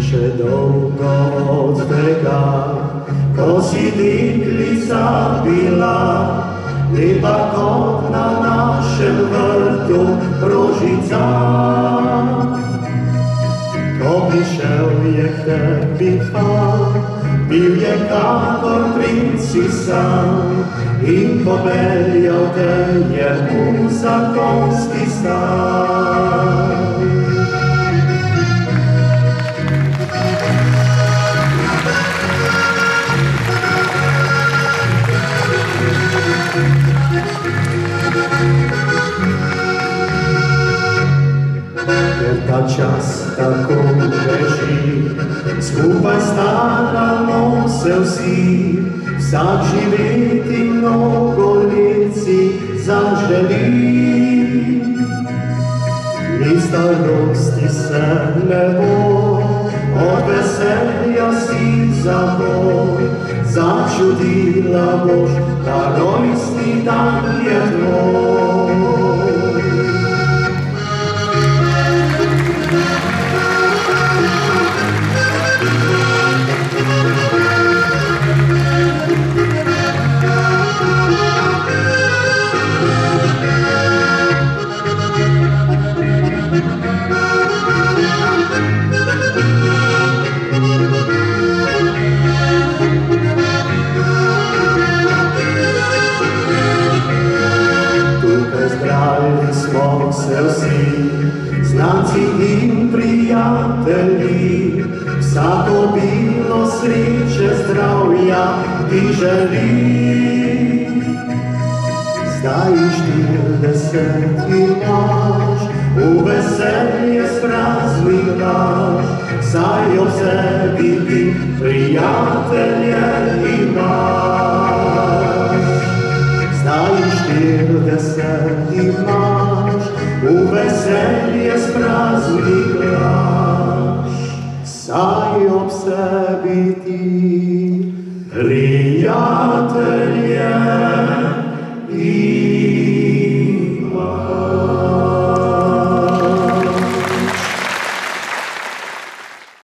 Še dolgo od tega, ko si deklica bila, lepa kot na našem vrtu rožica. Ko prišel je k tebi fant, bil je kakor princ si sam in popeljal te je v zakonski stan. Ker ta čas tako beži, skupaj staramo se vsi, vsak živeti mnogo let si zaželi. Ni starosti se ne bo, od veselja si zavoj, začudila boš, da rojstni dan je tvoj. Zbrali smo se vsi, znanci in prijatelji, vsako bilo sreče, zdravja ti želi. Zdaj 40 imaš, v veselje spraznikaš, saj ob sebi ti prijatelje imaš. Zdaj 40 imaš, v veselje spraznikaš, saj ob sebi ti prijatelje